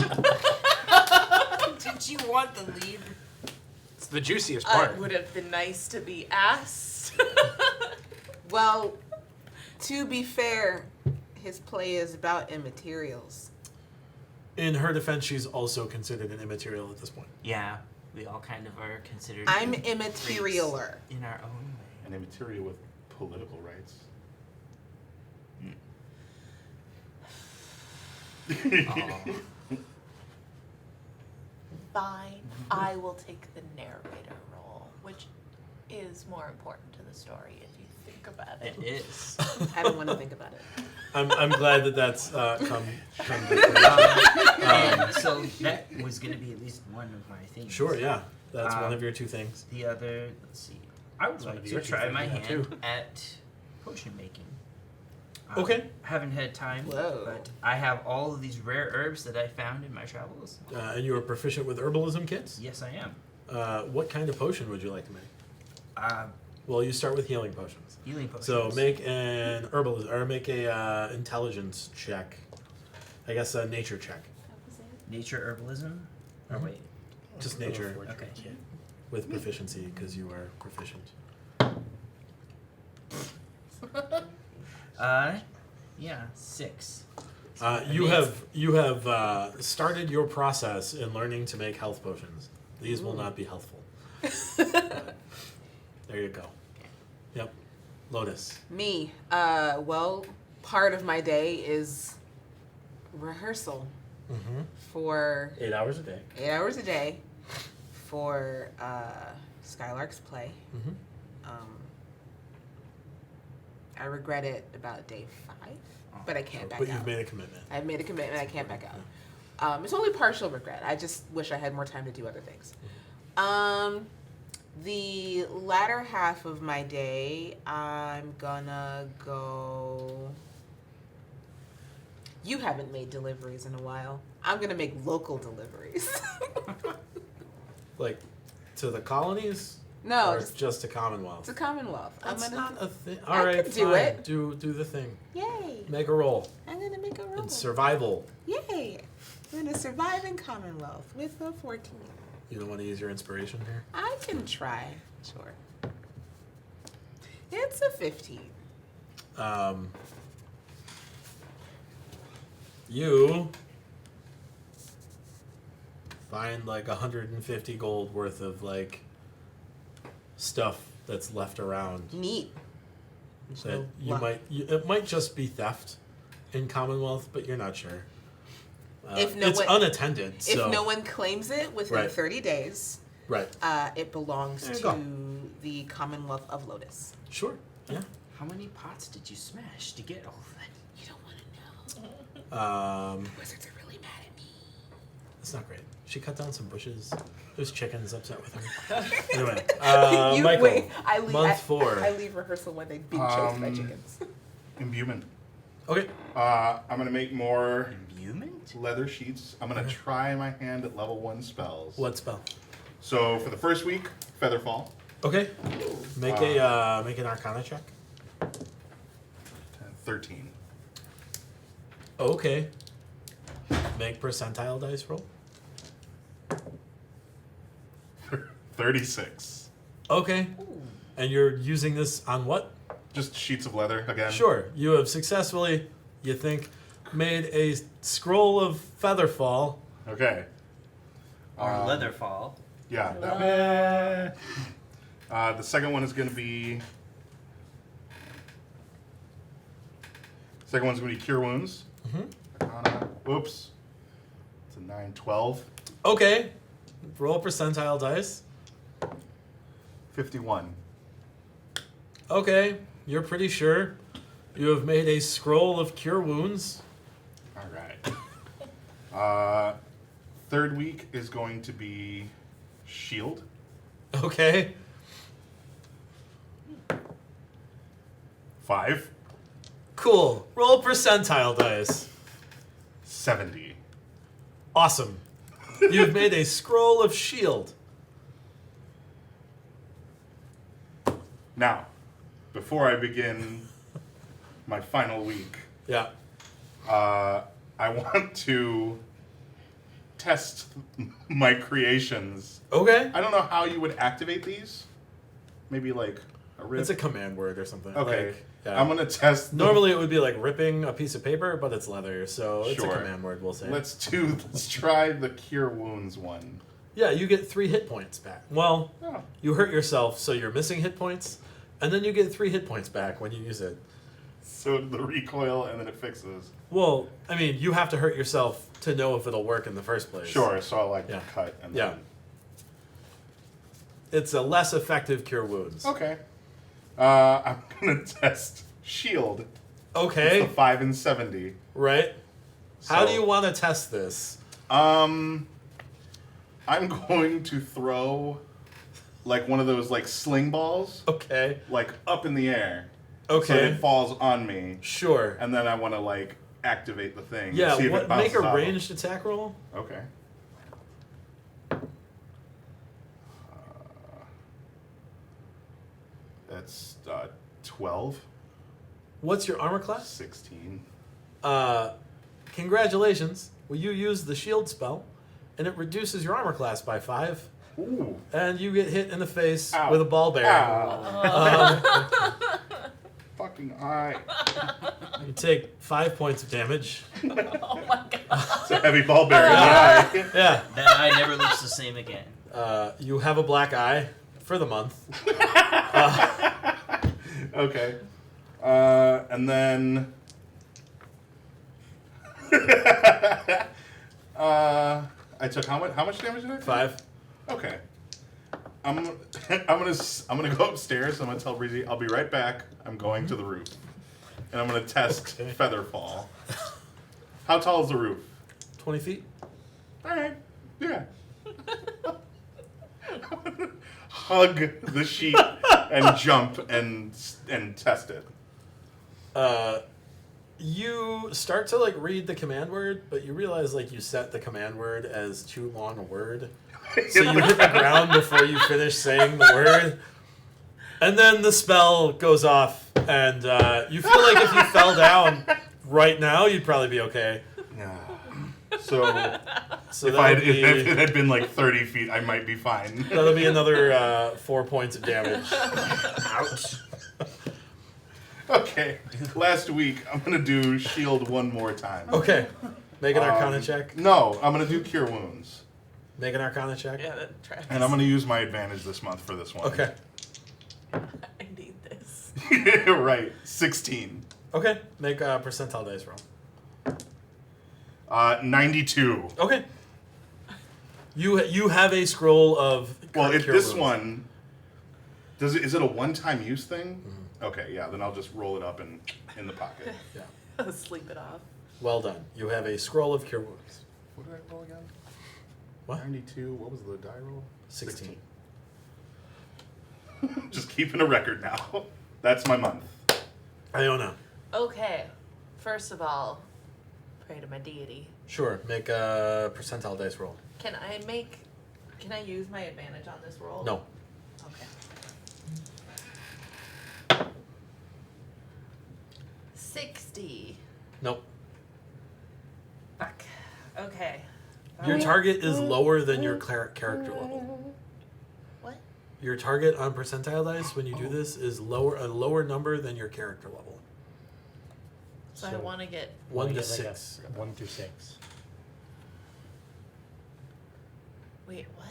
Did you want the lead? It's the juiciest part. It would have been nice to be asked. Well, to be fair, his play is about immaterials. In her defense, she's also considered an immaterial at this point. Yeah, we all kind of are considered. I'm freaks immaterialer. in our own way. An immaterial with political rights. Aw. Fine. I will take the narrator role, which is more important to the story if you think about it. It is. I don't want to think about it. I'm glad that that's come to fruition. And so that was going to be at least one of my things. Sure, yeah. That's one Um, of your two things. The other, let's see. I would It's one like of to your two try things, my yeah, hand too. at potion making. Okay. Haven't had time, Whoa. but I have all of these rare herbs that I found in my travels. And you are proficient with herbalism kits? Yes, I am. What kind of potion would you like to make? Uh, Well, you start with healing potions. healing potions. So make an herbalism, or make a intelligence check. I guess a nature check. nature herbalism. Or Mhm. wait. Just nature Okay. with proficiency, because you are proficient. Yeah, 6. You have started your process in learning to make health potions. These will not be healthful. There you go. Yep. Lotus. Me. Well, part of my day is rehearsal Mm-hmm. for 8 hours a day. 8 hours a day for Skylark's play. Mm-hmm. I regret it about day 5, but I can't back But out. you've made a commitment. I've made a commitment. I can't back out. It's only partial regret. I just wish I had more time to do other things. The latter half of my day, I'm gonna go. You haven't made deliveries in a while. I'm gonna make local deliveries. Like, to the colonies? No, Or just just to Commonwealth? to Commonwealth. That's I'm gonna. not a thing. I All right, could do fine. it. Do the thing. Yay! Make a roll. I'm gonna make a roll. In survival. Yay! I'm gonna survive in Commonwealth with a 14. You don't want to use your inspiration here? I can try. Sure. It's a 15. You find like 150 gold worth of like stuff that's left around. Neat. That it might just be theft in Commonwealth, but you're not sure. If no it's one- unattended, If so no one claims it within Right. 30 days, right. it belongs There you to go. the Commonwealth of Lotus. Sure. Yeah. How many pots did you smash to get all of that? You don't want to know. Wizards are really mad at me. It's not great. She cut down some bushes. There's chickens upset with her. Anyway, You Michael, wait. I leave. month 4. I leave rehearsal when they've been chased by chickens. Imbuement. Okay. I'm gonna make more Imbuement? leather sheets. I'm gonna try my hand at level 1 spells. What spell? So for the first week, Featherfall. Okay. Make make an Arcana check. 13. Okay. Make percentile dice roll. 36. Okay. And you're using this on what? Just sheets of leather again. Sure. You have successfully, you think, made a scroll of Featherfall. Okay. Or Leatherfall. Yeah. The second one is going to be. Second one's going to be Cure Wounds. Mm-hmm. Whoops. It's a 9, 12. Okay. Roll percentile dice. 51. Okay. You're pretty sure you have made a scroll of cure wounds. All right. Third week is going to be Shield. Okay. 5. Cool. Roll percentile dice. 70. Awesome. You've made a scroll of shield. Now, before I begin my final week, Yeah. I want to test my creations. Okay. I don't know how you would activate these. Maybe like a rip. It's a command word or something. Okay. Like, yeah. I'm gonna test. Normally it would be like ripping a piece of paper, but it's leather, so it's Sure. a command word, we'll say. Let's try the cure wounds one. Yeah, you get 3 hit points back. Well, Oh. you hurt yourself, so you're missing hit points, and then you get 3 hit points back when you use it. So the recoil and then it fixes. Well, I mean, you have to hurt yourself to know if it'll work in the first place. Sure. So I'll like Yeah. cut and Yeah. then. It's a less effective cure wounds. Okay. I'm gonna test shield. It's Okay, the 5 and 70. right? How do So- you want to test this? I'm going to throw like one of those like sling balls, Okay, like up in the air. So okay, it falls on me, sure. and then I want to like activate the thing. Yeah, see if it make bounces a off. ranged attack roll. Okay. That's 12, What's your armor class? 16. Congratulations. Well, you use the shield spell, and it reduces your armor class by 5, Ooh. and you get hit in the face Ow. with a ball bearing. Ow. Fucking eye. You take 5 points of damage. Oh my god. It's a heavy ball bearing in the eye. Yeah. That eye never looks the same again. You have a black eye for the month. Okay. And then I took how much damage did I take? 5. Okay. I'm gonna go upstairs. I'm gonna tell Breezy I'll be right back. I'm going to the roof, and I'm gonna test Okay. feather fall. How tall is the roof? 20 feet. All right. Yeah. Hug the sheet and jump and test it. You start to like read the command word, but you realize like you set the command word as too long a word. So you hit the ground before you finish saying the word. And then the spell goes off, and you feel like if you fell down right now, you'd probably be okay. Yeah. So So if it had been like 30 feet, I might be fine. that'll be another 4 points of damage. Ouch. Okay. Last week, I'm gonna do shield one more time. Okay. Make an Arcana check. No, I'm gonna do cure wounds, Make an Arcana check. Yeah, that tracks. and I'm gonna use my advantage this month for this one. Okay. I need this. Right. 16. Okay. Make a percentile dice roll. 92. Okay. You have a scroll of. Well, if cure this wounds. one is it a one-time use thing? Okay, yeah. Then I'll just roll it up in the pocket. Yeah. Sleep it off. Well done. You have a scroll of cure wounds. What did I roll again? What? 92. What was the die roll? 16. Just keeping a record now. That's my month. Iona. Okay. First of all, pray to my deity. Sure. Make a percentile dice roll. Can I use my advantage on this roll? No. Okay. 60. Nope. Fuck. Okay. Your target is lower than your character level. What? Your target on percentile dice when you do this is a lower number than your character level. So I want to get 1 to Get like a 6. 1 through 6. Wait, what?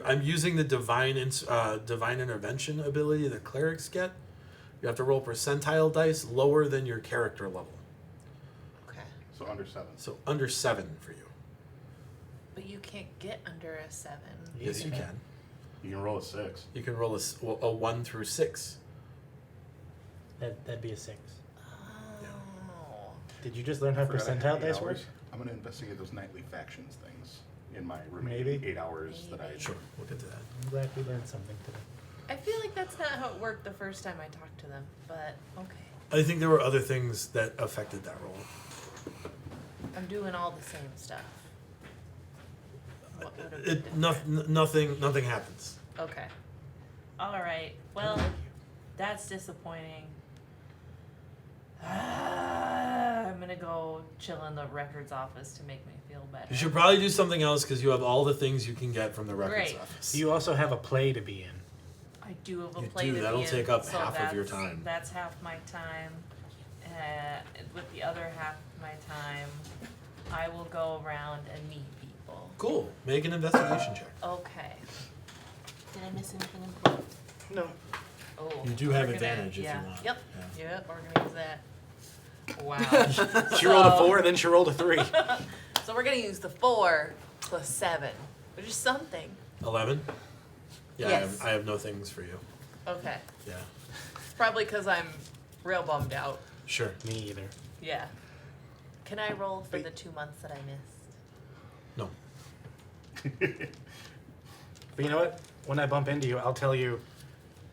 I'm using the divine intervention ability that clerics get. You have to roll percentile dice lower than your character level. Okay. So under 7. So under 7 for you. But you can't get under a 7. Yes, you can. You can roll a 6. You can roll a 1 through 6. That'd be a 6. Oh. Did you just learn how Forgot I had percentile 8 dice hours. work? I'm gonna investigate those nightly factions things. in my remaining Maybe. 8 hours that I. Sure, we'll get to that. I'm glad we learned something today. I feel like that's not how it worked the first time I talked to them, but okay. I think there were other things that affected that roll. I'm doing all the same stuff. What would have been Nothing happens. Okay. All right. Well, that's disappointing. I'm gonna go chill in the records office to make me feel better. You should probably do something else because you have all the things you can get from the records Great. office. You also have a play to be in. I do have a You play do, to that'll be in, take up so half of your that's- time. That's half my time. With the other half of my time, I will go around and meet people. Cool. Make an investigation check. Okay. Did I miss anything important? No. Oh. You do we're have gonna- advantage if yeah. you want. Yep. Yeah. Yep. We're gonna use that. Wow. She rolled a 4, then she rolled a 3. So we're gonna use the 4 plus 7, which is something. 11? Yeah, Yes. I have no things for you. Okay. Yeah. It's probably because I'm real bummed out. Sure. Me either. Yeah. Can I roll for the 2 months that I missed? No. But you know what? When I bump into you, I'll tell you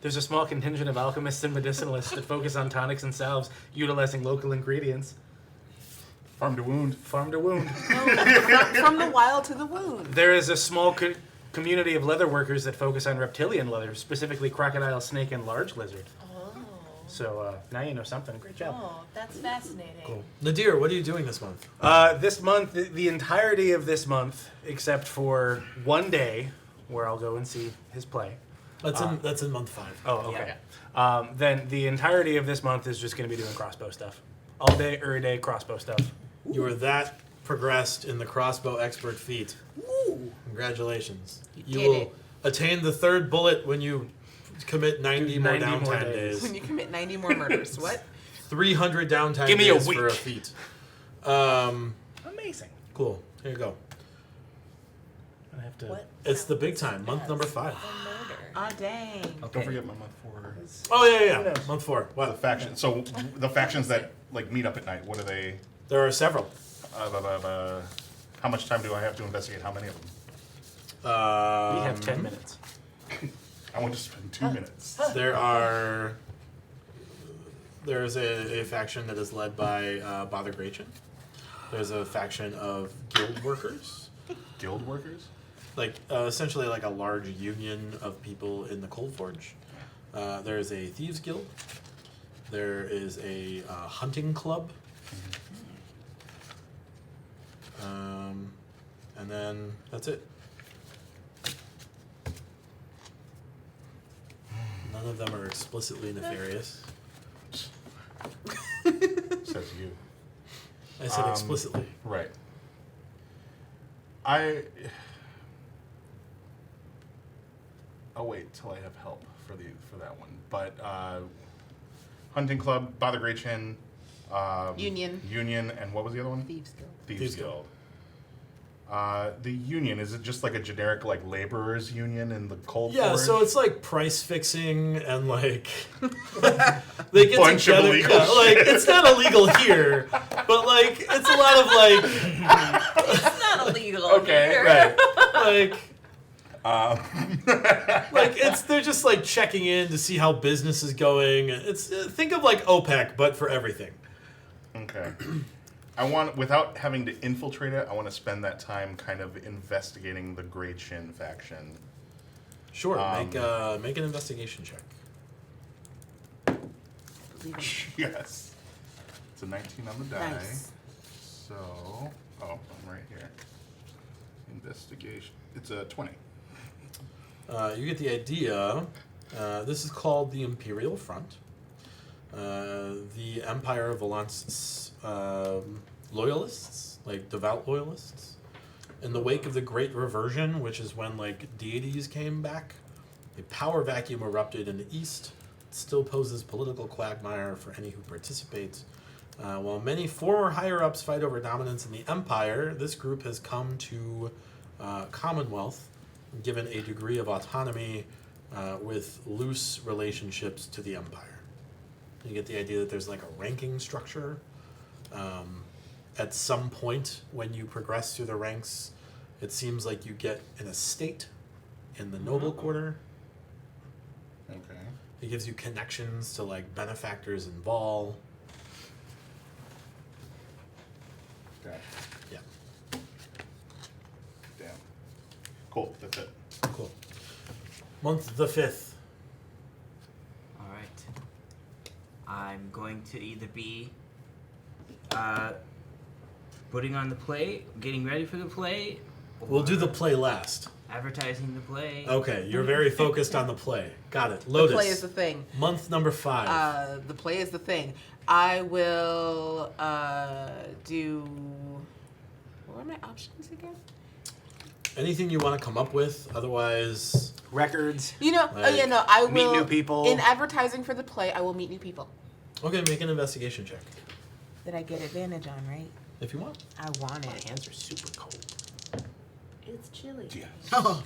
there's a small contingent of alchemists and medicinalists that focus on tonics and salves utilizing local ingredients. Farm to wound. Farm to wound. From the wild to the wound. There is a small community of leather workers that focus on reptilian leather, specifically crocodile, snake, and large lizard. Oh. So now you know something. Great job. Oh, that's fascinating. Cool. Nadir, what are you doing this month? This month, the entirety of this month, except for one day where I'll go and see his play. That's in month 5. Oh, okay. Then the entirety of this month is just going to be doing crossbow stuff. All day, every day, crossbow stuff. You are that progressed in the crossbow expert feat. Woo! Congratulations. You did will it. attain the 3rd bullet when you commit 90 more 90 more downtime days. days. When you commit 90 more murders. What? 300 downtime Give me a days for a week. feat. Amazing. Cool. Here you go. I have to. What? It's the big time. Month Yes. number 5. A murder. Ah, dang. Don't forget my month 4. Oh yeah, Who yeah. knows? Month 4. The What? faction. So the factions that like meet up at night. What are they? There are several. How much time do I have to investigate? How many of them? We have 10 minutes. I want to spend 2 minutes. There's a faction that is led by Bother Grachan. There's a faction of guild workers, Guild workers. like essentially like a large union of people in the Cold Forge. There's a thieves guild. There is a hunting club. And then that's it. None of them are explicitly nefarious. Says you. I said explicitly. Right. I'll wait till I have help for that one. But hunting club, Bother Grachan, Union, and what was the other one? Thieves Guild. Thieves Guild. The union, is it just like a generic like laborers union in the Cold Yeah, Forge? so it's like price fixing and like they get Bunch of together. illegal Yeah, like shit. it's not illegal here, but like it's a lot of like It's not illegal. Okay, here. right, like they're just like checking in to see how business is going. It's think of like OPEC but for everything. Okay. Without having to infiltrate it, I want to spend that time kind of investigating the Grey Chin faction. Sure, make an investigation check. Yes. It's a 19 on the die. Nice. So, I'm right here. Investigation. It's a 20. You get the idea. This is called the Imperial Front. The Empire of Valant's loyalists, like devout loyalists, in the wake of the Great Reversion, which is when like deities came back, a power vacuum erupted in the east. It still poses political quagmire for any who participate. While many former higher-ups fight over dominance in the Empire, this group has come to Commonwealth, given a degree of autonomy with loose relationships to the Empire. You get the idea that there's like a ranking structure. At some point when you progress through the ranks, It seems like you get an estate in the noble quarter. Okay. It gives you connections to like benefactors in Vol. Gotcha. Yeah. Damn. Cool. That's it. Cool. Month the 5th. Alright. I'm going to either be putting on the play, getting ready for the play, We'll do or the play last. advertising the play. Okay, you're very focused on the play. Got it. Lotus. The play is the thing. Month number 5. The play is the thing. I will do. What were my options again? Anything you want to come up with, otherwise. Records. You know, Like, I will meet new people. In advertising for the play, I will meet new people Okay, make an investigation check that I get advantage on, right? if you want. I want My it. hands are super cold. It's chilly. Yes. Oh,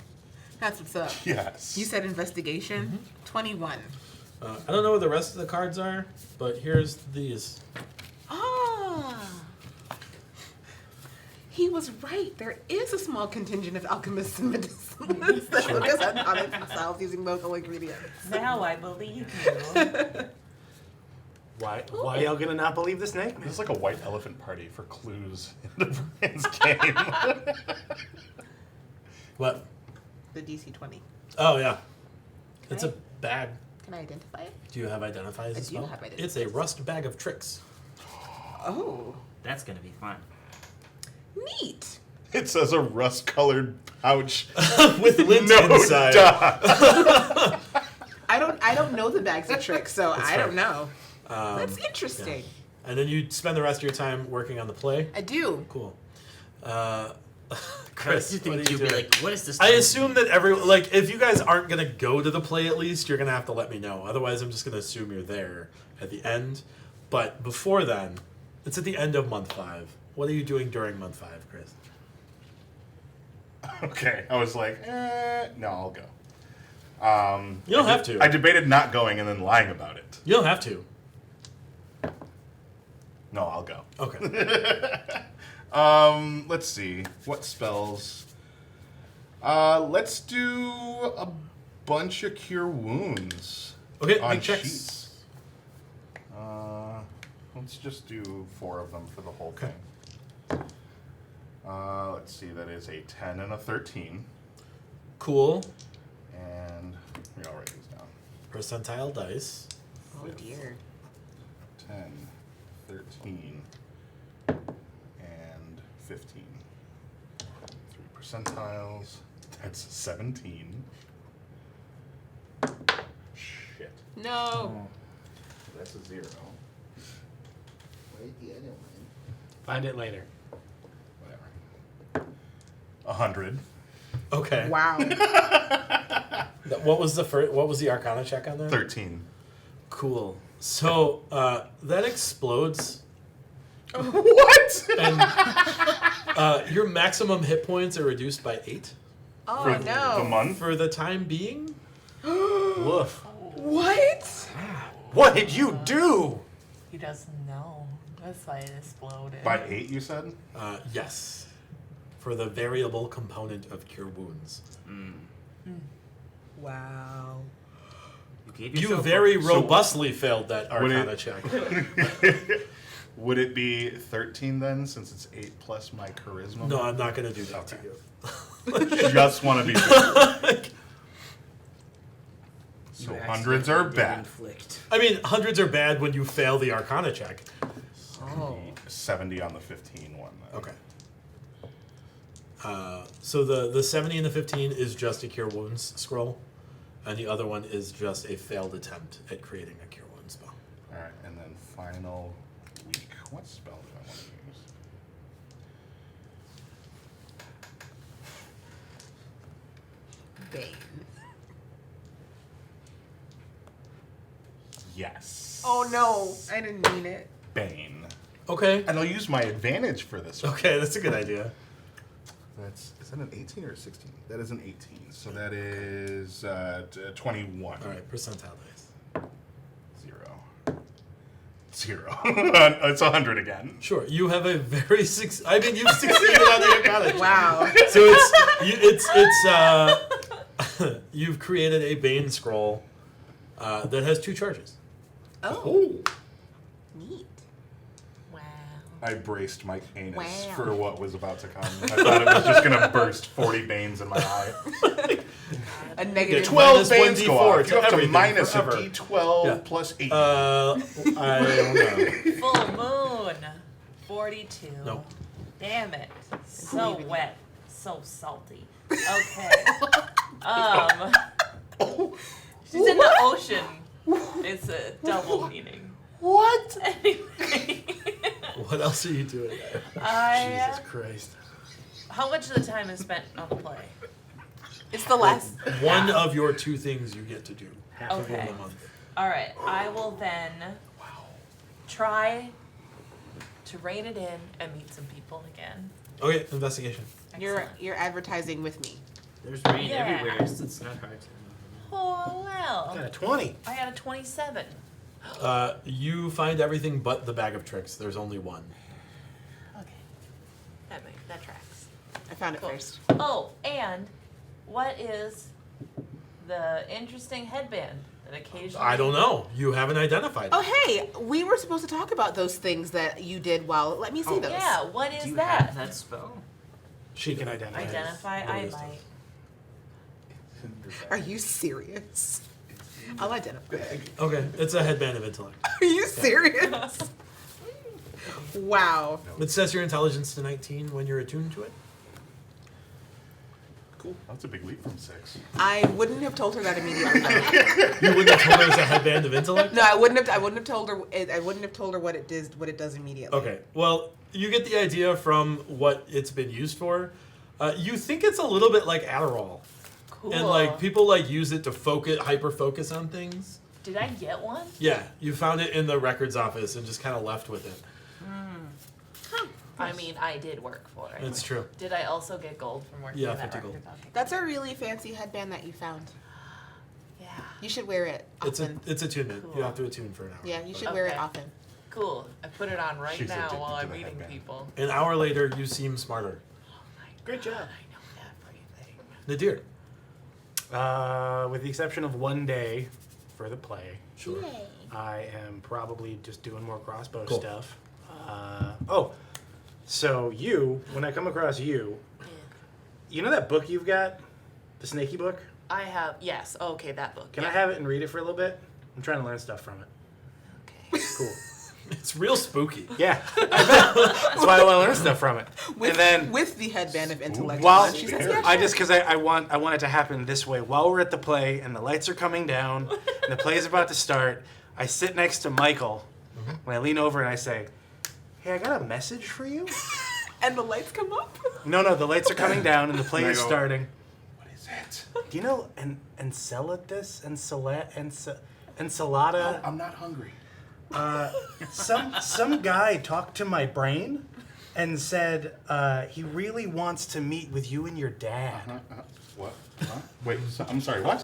that's what's up. Yes. You said investigation. 21. I don't know what the rest of the cards are, but here's these. Ah. He was right. There is a small contingent of alchemists and medicinalists that focus on tonics themselves using local ingredients. Now I believe you. Why y'all gonna not believe this name? This is like a white elephant party for clues in the Brian's game. What? The DC 20. Oh, yeah. It's a Right. bag. Can I identify it? Do you have identify as I a do spell? have identify. It's a rust bag of tricks. Oh, That's gonna be fun. neat. It says a rust-colored pouch. With lint No inside. dot. I don't know the bags of tricks, so I fair. don't know. Um, That's interesting. And then you spend the rest of your time working on the play. I do. Cool. Chris, Chris, you what think are you you'd be doing? like, what is this? I assume that like, if you guys aren't gonna go to the play, at least you're gonna have to let me know. Otherwise, I'm just gonna assume you're there at the end. But before then, it's at the end of month 5. What are you doing during month 5, Chris? Okay, I was like, no, I'll go. You don't have to. I debated not going and then lying about it. You don't have to. No, I'll go. Okay. Let's see. What spells? Let's do a bunch of cure wounds. Okay, on make checks. sheets. Let's just do 4 of them for the whole Okay. thing. Let's see. That is a 10 and a 13. Cool. And I'll write these down. Percentile dice. Oh dear. 10, 13, and 15. 3 percentiles. That's 17. Shit. No. That's a 0. Wait, yeah, I don't mind. Find it later. Whatever. 100. Okay. Wow. What was the Arcana check on that? 13. Cool. So that explodes, What? and your maximum hit points are reduced by 8 Oh For no. the month? for the time being. Woof. What? What did you do? He doesn't know. That's why it exploded. By 8, you said? Yes, for the variable component of cure wounds. Wow. You gave You yourself very So- robustly failed that Would Arcana it- check. Would it be 13 then, since it's 8 plus my charisma? No, I'm not going to do that to Okay. you. Just want to be sure. You So accidentally hundreds are did bad. inflict. I mean, hundreds are bad when you fail the Arcana check. Oh. 70 on the 15 one. Then. Okay. So the 70 and the 15 is just a Cure Wounds scroll, and the other one is just a failed attempt at creating a Cure Wounds spell. All right, and then final week. What spell do I want to use? Bane. Yes. Oh no. I didn't mean it. Bane. Okay. And I'll use my advantage for this one. Okay, that's a good idea. Is that an 18 or a 16? That is an 18. So that is 21. All right, percentile dice. 0. 0. It's 100 again. Sure, you have a very you've succeeded on the Arcana. Wow. So you've created a Bane scroll that has 2 charges. Oh. Neat. Wow. I braced my anus Wow. for what was about to come. I thought it was just going to burst 40 Banes in my eye. A negative. 12 minus Banes 1d4 go off. to You have to everything minus forever. a D12 Yeah. plus 8. I don't know. Full moon. 42. Nope. Damn it. So believe in you. wet. So salty. Okay. She's in the ocean. It's a double meaning. What? Anyway. What else are you doing? Jesus Christ. How much of the time is spent on the play? It's the last. One of your 2 things you get to do. Half of Okay. In a month. All right. I will then try to rein it in and meet some people again. Okay, investigation. You're advertising with me. There's rain Yeah. everywhere, so it's not hard to. Oh Got well. a 20. I got a 27. You find everything but the bag of tricks. There's only one. Okay. That tracks. I found it Cool. first. Oh, and what is the interesting headband that occasionally? I don't know. You haven't identified it. Oh, hey, we were supposed to talk about those things that you did while. Let me see those. Yeah. What is Do you that? have that spell? She can identify. Identify. What I is might. Are you serious? I'll identify. Okay, it's a headband of intellect. Are you serious? Wow. It says your intelligence to 19 when you're attuned to it. Cool. That's a big leap from 6. I wouldn't have told her that immediately. You wouldn't have told her it's a headband of intellect? No, I wouldn't have told her. I wouldn't have told her what it does immediately. Okay, well, you get the idea from what it's been used for. You think it's a little bit like Adderall. Cool. And like people like use it to hyper focus on things. Did I get one? Yeah, you found it in the records office and just kind of left with it. I mean, I did work for it. It's true. Did I also get gold from working Yeah, in that 50 gold. record? Okay. That's a really fancy headband that you found. Yeah. You should wear it often. It's attunement. Cool. You have to attune for an hour. Yeah, you should wear it Okay. often. Cool. I put it on right She's now addicted while to I'm the meeting headband. people. An hour later, you seem smarter. Great job. I know everything. Nadir. With the exception of one day for the play, Sure. I am probably just doing more crossbow Cool. stuff. So when I come across you, you know that book you've got? The Snaky book? I have, yes. Okay, that book. Can yeah. I have it and read it for a little bit? I'm trying to learn stuff from it. Okay. Cool. It's real spooky. Yeah. I bet. That's why I want to learn stuff from it. With, and then with the headband of intellect. while on, she says, yeah, I sure. just because I want it to happen this way. While we're at the play and the lights are coming down and the play is about to start, I sit next to Michael when I lean over and I say, "Hey, I got a message for you." And the lights come up. No, the lights are coming down and the play And I is go, starting. What is it? Do you know Enceladus, Ensalada? Oh, I'm not hungry. Some guy talked to my brain and said he really wants to meet with you and your dad. What? Huh? Wait, I'm sorry, what?